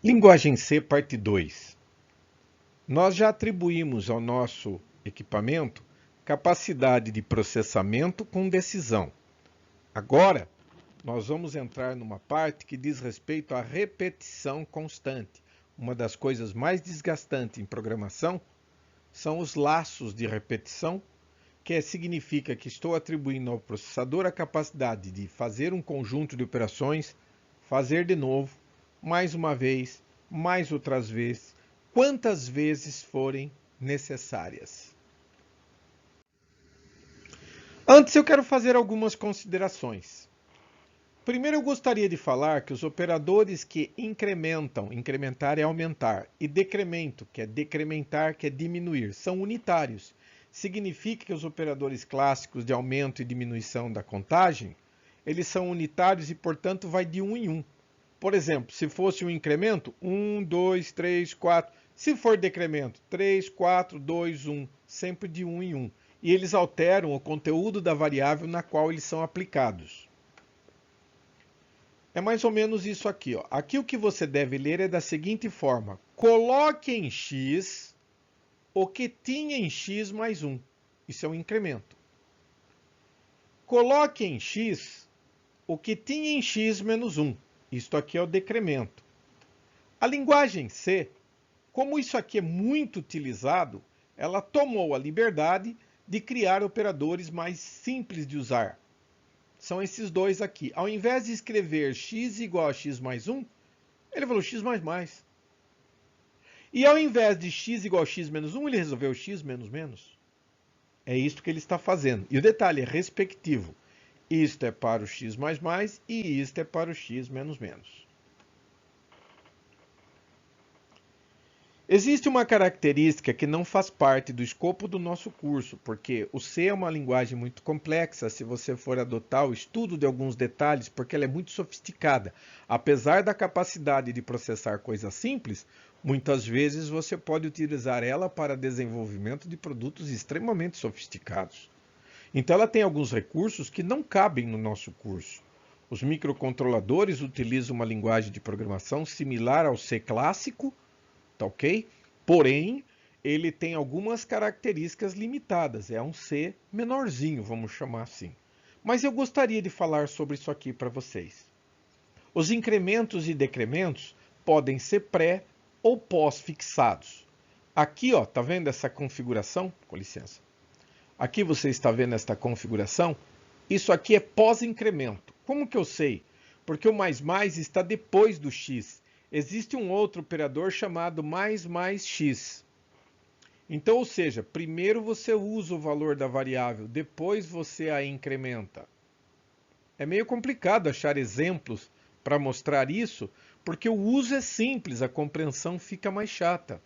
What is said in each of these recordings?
Linguagem C, parte 2. Nós já atribuímos ao nosso equipamento capacidade de processamento com decisão. Agora, nós vamos entrar numa parte que diz respeito à repetição constante. Uma das coisas mais desgastantes em programação são os laços de repetição, que significa que estou atribuindo ao processador a capacidade de fazer um conjunto de operações, fazer de novo, mais uma vez, mais outras vezes, quantas vezes forem necessárias. Antes eu quero fazer algumas considerações. Primeiro eu gostaria de falar que os operadores que incrementam, incrementar é aumentar, e decremento, que é decrementar, que é diminuir, são unitários. Significa que os operadores clássicos de aumento e diminuição da contagem, eles são unitários e, portanto, vai de 1 em 1. Por exemplo, se fosse um incremento, 1, 2, 3, 4. Se for decremento, 3, 4, 2, 1. Sempre de 1 em 1. E eles alteram o conteúdo da variável na qual eles são aplicados. É mais ou menos isso aqui, ó. Aqui o que você deve ler é da seguinte forma. Coloque em x o que tinha em x mais 1. Isso é um incremento. Coloque em x o que tinha em x menos 1. Isto aqui é o decremento. A linguagem C, como isso aqui é muito utilizado, ela tomou a liberdade de criar operadores mais simples de usar. São esses dois aqui. Ao invés de escrever x igual a x mais 1, ele falou x mais mais. E ao invés de x igual a x menos 1, ele resolveu x menos menos. É isto que ele está fazendo. E o detalhe é respectivo. Isto é para o x mais mais e isto é para o x menos menos. Existe uma característica que não faz parte do escopo do nosso curso, porque o C é uma linguagem muito complexa se você for adotar o estudo de alguns detalhes, porque ela é muito sofisticada. Apesar da capacidade de processar coisas simples, muitas vezes você pode utilizar ela para desenvolvimento de produtos extremamente sofisticados. Então ela tem alguns recursos que não cabem no nosso curso. Os microcontroladores utilizam uma linguagem de programação similar ao C clássico, tá ok? Porém, ele tem algumas características limitadas. É um C menorzinho, vamos chamar assim. Mas eu gostaria de falar sobre isso aqui para vocês. Os incrementos e decrementos podem ser pré ou pós-fixados. Aqui, ó, tá vendo essa configuração? Com licença. Aqui você está vendo esta configuração? Isso aqui é pós-incremento. Como que eu sei? Porque o mais mais está depois do x. Existe um outro operador chamado mais mais x. Então, ou seja, primeiro você usa o valor da variável, depois você a incrementa. É meio complicado achar exemplos para mostrar isso, porque o uso é simples, a compreensão fica mais chata.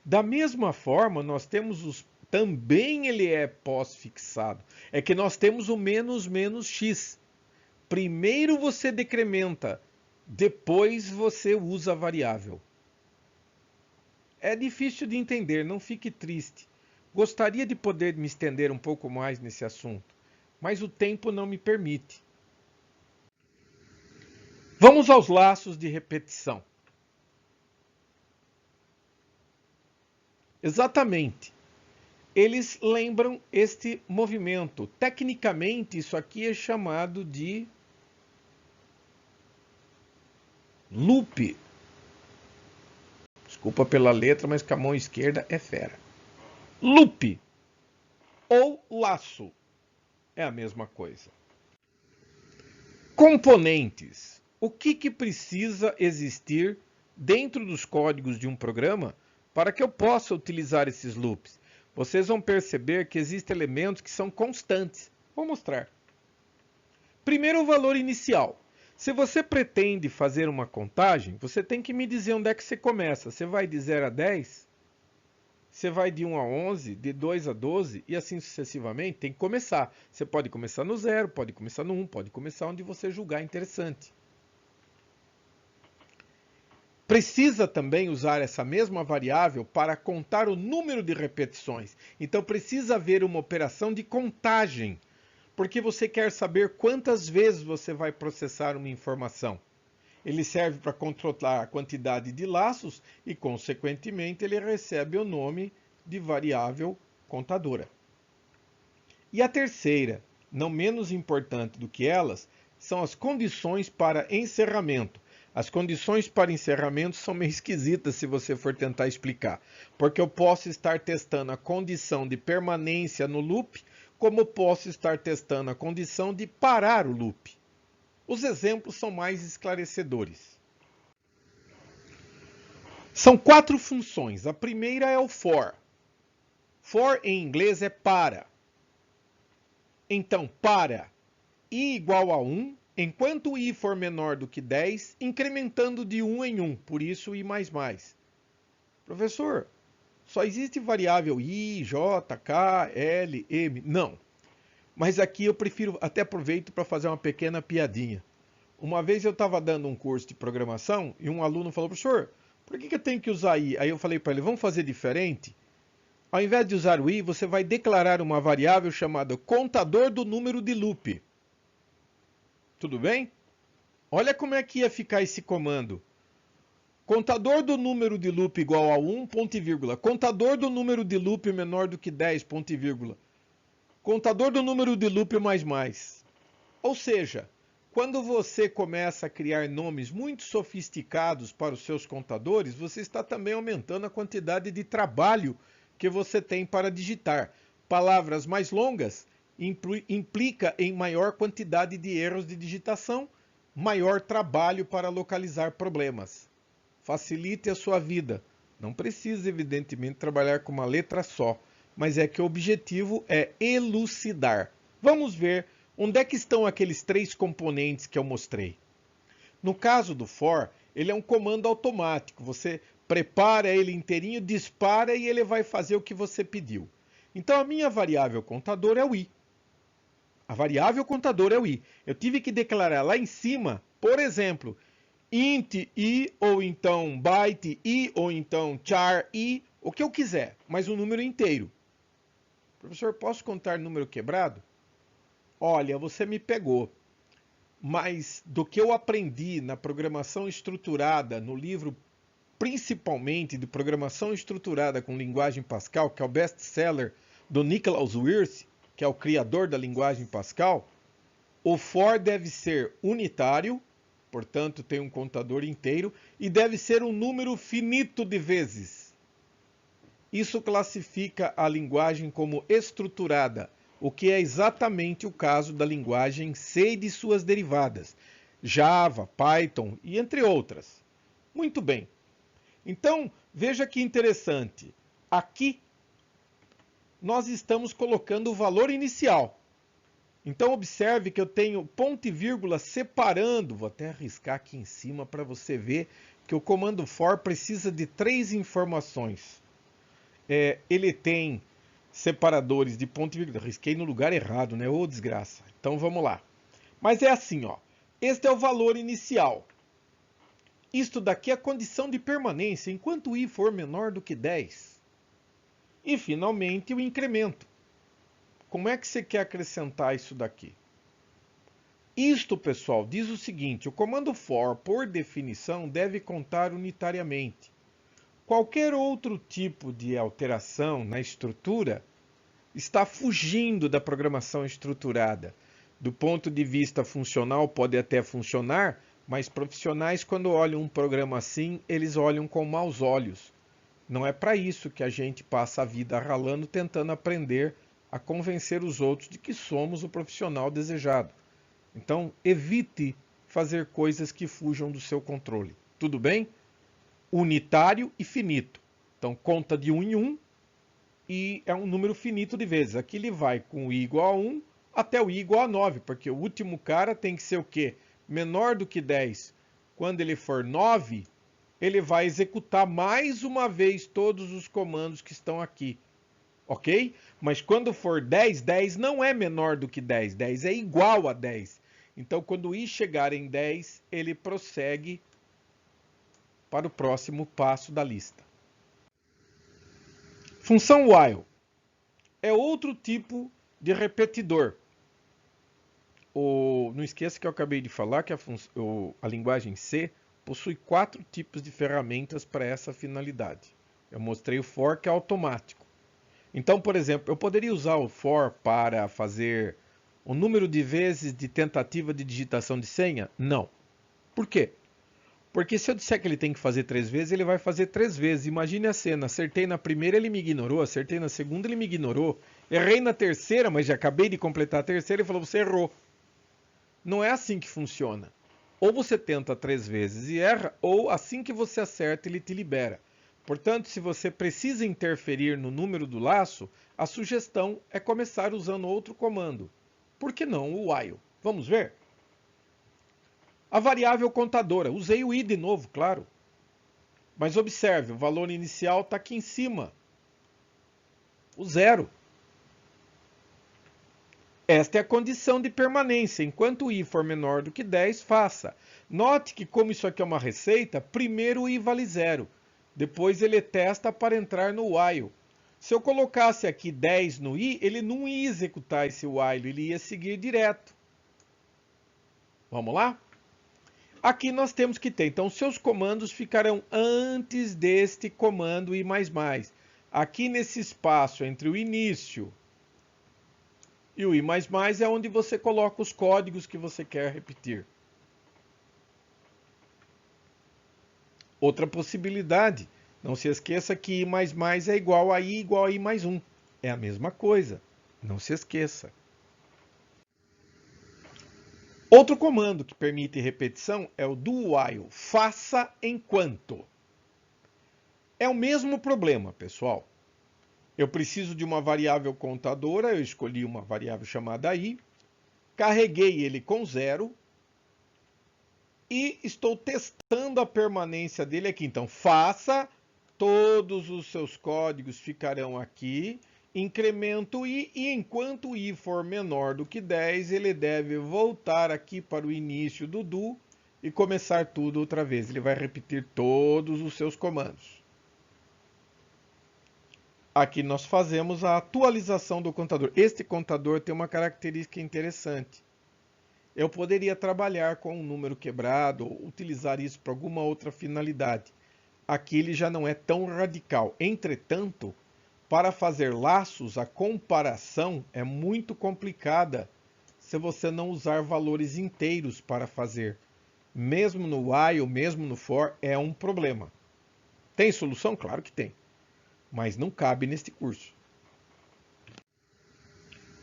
Da mesma forma, nós temos os também ele é pós-fixado. É que nós temos o menos menos x. Primeiro você decrementa, depois você usa a variável. É difícil de entender, não fique triste. Gostaria de poder me estender um pouco mais nesse assunto, mas o tempo não me permite. Vamos aos laços de repetição. Exatamente. Eles lembram este movimento. Tecnicamente, isso aqui é chamado de loop. Desculpa pela letra, mas com a mão esquerda é fera. Loop ou laço é a mesma coisa. Componentes. O que precisa existir dentro dos códigos de um programa para que eu possa utilizar esses loops? Vocês vão perceber que existem elementos que são constantes. Vou mostrar. Primeiro, o valor inicial. Se você pretende fazer uma contagem, você tem que me dizer onde é que você começa. Você vai de 0 a 10? Você vai de 1 a 11, de 2 a 12 e assim sucessivamente? Tem que começar. Você pode começar no 0, pode começar no 1, pode começar onde você julgar interessante. Precisa também usar essa mesma variável para contar o número de repetições. Então precisa haver uma operação de contagem, porque você quer saber quantas vezes você vai processar uma informação. Ele serve para controlar a quantidade de laços e, consequentemente, ele recebe o nome de variável contadora. E a terceira, não menos importante do que elas, são as condições para encerramento. As condições para encerramento são meio esquisitas se você for tentar explicar, porque eu posso estar testando a condição de permanência no loop, como posso estar testando a condição de parar o loop. Os exemplos são mais esclarecedores. São 4 funções. A primeira é o for. For em inglês é para. Então, para i igual a 1, enquanto i for menor do que 10, incrementando de 1 em 1, por isso i mais mais. Professor, só existe variável i, j, k, l, m? Não. Mas aqui eu prefiro, até aproveito para fazer uma pequena piadinha. Uma vez eu estava dando um curso de programação e um aluno falou, professor, por que eu tenho que usar i? Aí eu falei para ele, vamos fazer diferente? Ao invés de usar o i, você vai declarar uma variável chamada contador do número de loop. Tudo bem? Olha como é que ia ficar esse comando. Contador do número de loop igual a 1, ponto e vírgula. Contador do número de loop menor do que 10, ponto e vírgula. Contador do número de loop mais mais. Ou seja, quando você começa a criar nomes muito sofisticados para os seus contadores, você está também aumentando a quantidade de trabalho que você tem para digitar. Palavras mais longas implica em maior quantidade de erros de digitação, maior trabalho para localizar problemas. Facilite a sua vida. Não precisa, evidentemente, trabalhar com uma letra só, mas é que o objetivo é elucidar. Vamos ver onde é que estão aqueles 3 componentes que eu mostrei. No caso do for, ele é um comando automático. Você prepara ele inteirinho, dispara e ele vai fazer o que você pediu. Então a minha variável contador é o i. A variável contador é o i. Eu tive que declarar lá em cima, por exemplo, int i, ou então byte i, ou então char i, o que eu quiser, mas um número inteiro. Professor, posso contar número quebrado? Olha, você me pegou. Mas do que eu aprendi na programação estruturada, no livro principalmente de programação estruturada com linguagem Pascal, que é o best-seller do Niklaus Wirth, que é o criador da linguagem Pascal, o for deve ser unitário, portanto tem um contador inteiro, e deve ser um número finito de vezes. Isso classifica a linguagem como estruturada, o que é exatamente o caso da linguagem C e de suas derivadas, Java, Python e entre outras. Muito bem. Então, veja que interessante. Aqui, nós estamos colocando o valor inicial. Então, observe que eu tenho ponto e vírgula separando. Vou até arriscar aqui em cima para você ver que o comando for precisa de 3 informações. Ele tem separadores de ponto e vírgula. Risquei no lugar errado, né? Ô, desgraça. Então, vamos lá. Mas é assim, ó. Este é o valor inicial. Isto daqui é a condição de permanência, enquanto i for menor do que 10. E, finalmente, o incremento. Como é que você quer acrescentar isso daqui? Isto, pessoal, diz o seguinte, o comando for, por definição, deve contar unitariamente. Qualquer outro tipo de alteração na estrutura está fugindo da programação estruturada. Do ponto de vista funcional, pode até funcionar, mas profissionais, quando olham um programa assim, eles olham com maus olhos. Não é para isso que a gente passa a vida ralando, tentando aprender a convencer os outros de que somos o profissional desejado. Então, evite fazer coisas que fujam do seu controle. Tudo bem? Unitário e finito. Então, conta de 1 em 1 e é um número finito de vezes. Aqui ele vai com i igual a 1 até o i igual a 9, porque o último cara tem que ser o quê? Menor do que 10. Quando ele for 9, ele vai executar mais uma vez todos os comandos que estão aqui. Ok? Mas quando for 10, 10 não é menor do que 10. 10 é igual a 10. Então, quando o i chegar em 10, ele prossegue para o próximo passo da lista. Função while é outro tipo de repetidor. Não esqueça que eu acabei de falar que a linguagem C possui 4 tipos de ferramentas para essa finalidade. Eu mostrei o for, que é automático. Então, por exemplo, eu poderia usar o for para fazer o número de vezes de tentativa de digitação de senha? Não. Por quê? Porque se eu disser que ele tem que fazer 3 vezes, ele vai fazer 3 vezes. Imagine a cena, acertei na primeira, ele me ignorou, acertei na segunda, ele me ignorou, errei na terceira, mas já acabei de completar a terceira e falou, você errou. Não é assim que funciona. Ou você tenta 3 vezes e erra, ou assim que você acerta, ele te libera. Portanto, se você precisa interferir no número do laço, a sugestão é começar usando outro comando. Por que não o while? Vamos ver? A variável contadora. Usei o i de novo, claro. Mas observe, o valor inicial está aqui em cima. O 0. Esta é a condição de permanência. Enquanto o i for menor do que 10, faça. Note que, como isso aqui é uma receita, primeiro o i vale 0. Depois ele testa para entrar no while. Se eu colocasse aqui 10 no i, ele não ia executar esse while, ele ia seguir direto. Vamos lá? Aqui nós temos que ter, então, seus comandos ficarão antes deste comando i++. Aqui nesse espaço entre o início e o i++ é onde você coloca os códigos que você quer repetir. Outra possibilidade, não se esqueça que i++ é igual a i mais 1. É a mesma coisa, não se esqueça. Outro comando que permite repetição é o do while, faça enquanto. É o mesmo problema, pessoal. Eu preciso de uma variável contadora, eu escolhi uma variável chamada i, carreguei ele com 0 e estou testando a permanência dele aqui. Então, faça, todos os seus códigos ficarão aqui, incremento i, e enquanto i for menor do que 10, ele deve voltar aqui para o início do do e começar tudo outra vez. Ele vai repetir todos os seus comandos. Aqui nós fazemos a atualização do contador. Este contador tem uma característica interessante. Eu poderia trabalhar com um número quebrado ou utilizar isso para alguma outra finalidade. Aqui ele já não é tão radical. Entretanto, para fazer laços, a comparação é muito complicada se você não usar valores inteiros para fazer. Mesmo no while, mesmo no for, é um problema. Tem solução? Claro que tem. Mas não cabe neste curso.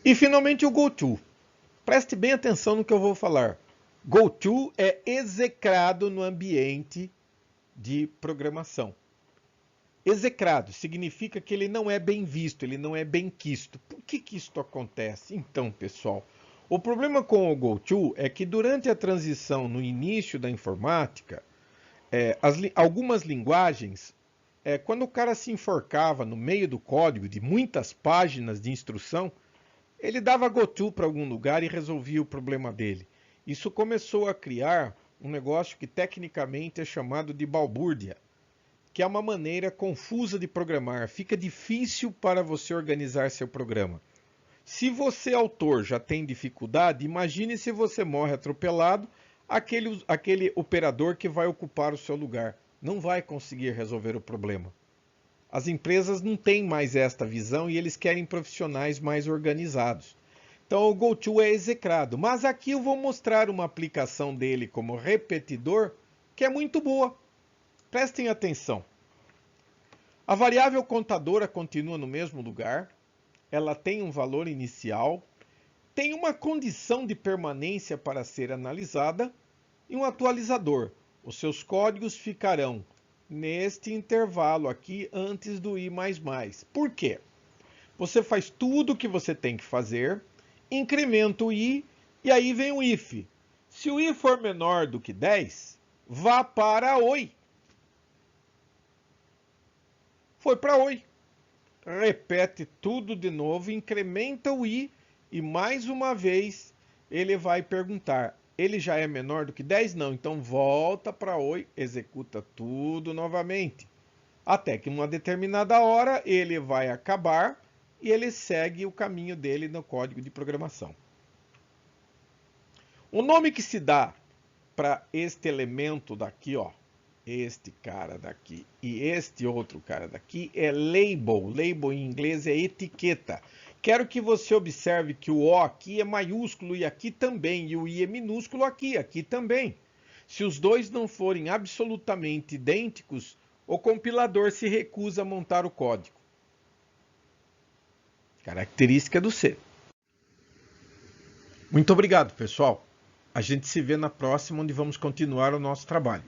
E finalmente o goto. Preste bem atenção no que eu vou falar. Goto é execrado no ambiente de programação. Execrado significa que ele não é bem visto, ele não é bem quisto. Por que isto acontece? Então, pessoal, o problema com o goto é que durante a transição no início da informática, algumas linguagens, quando o cara se enforcava no meio do código de muitas páginas de instrução, ele dava goto para algum lugar e resolvia o problema dele. Isso começou a criar um negócio que tecnicamente é chamado de balbúrdia, que é uma maneira confusa de programar. Fica difícil para você organizar seu programa. Se você, autor, já tem dificuldade, imagine se você morre atropelado, aquele operador que vai ocupar o seu lugar. Não vai conseguir resolver o problema. As empresas não têm mais esta visão e eles querem profissionais mais organizados. Então o goto é execrado. Mas aqui eu vou mostrar uma aplicação dele como repetidor que é muito boa. Prestem atenção. A variável contadora continua no mesmo lugar. Ela tem um valor inicial. Tem uma condição de permanência para ser analisada e um atualizador. Os seus códigos ficarão neste intervalo aqui antes do i++. Por quê? Você faz tudo o que você tem que fazer, incrementa o i e aí vem o if. Se o i for menor do que 10, vá para oi. Foi para oi. Repete tudo de novo, incrementa o i e mais uma vez ele vai perguntar: ele já é menor do que 10? Não, então volta para oi, executa tudo novamente. Até que em uma determinada hora ele vai acabar e ele segue o caminho dele no código de programação. O nome que se dá para este elemento daqui, ó, este cara daqui e este outro cara daqui é label. Label em inglês é etiqueta. Quero que você observe que o O aqui é maiúsculo e aqui também, e o I é minúsculo aqui também. Se os dois não forem absolutamente idênticos, o compilador se recusa a montar o código. Característica do C. Muito obrigado, pessoal. A gente se vê na próxima, onde vamos continuar o nosso trabalho.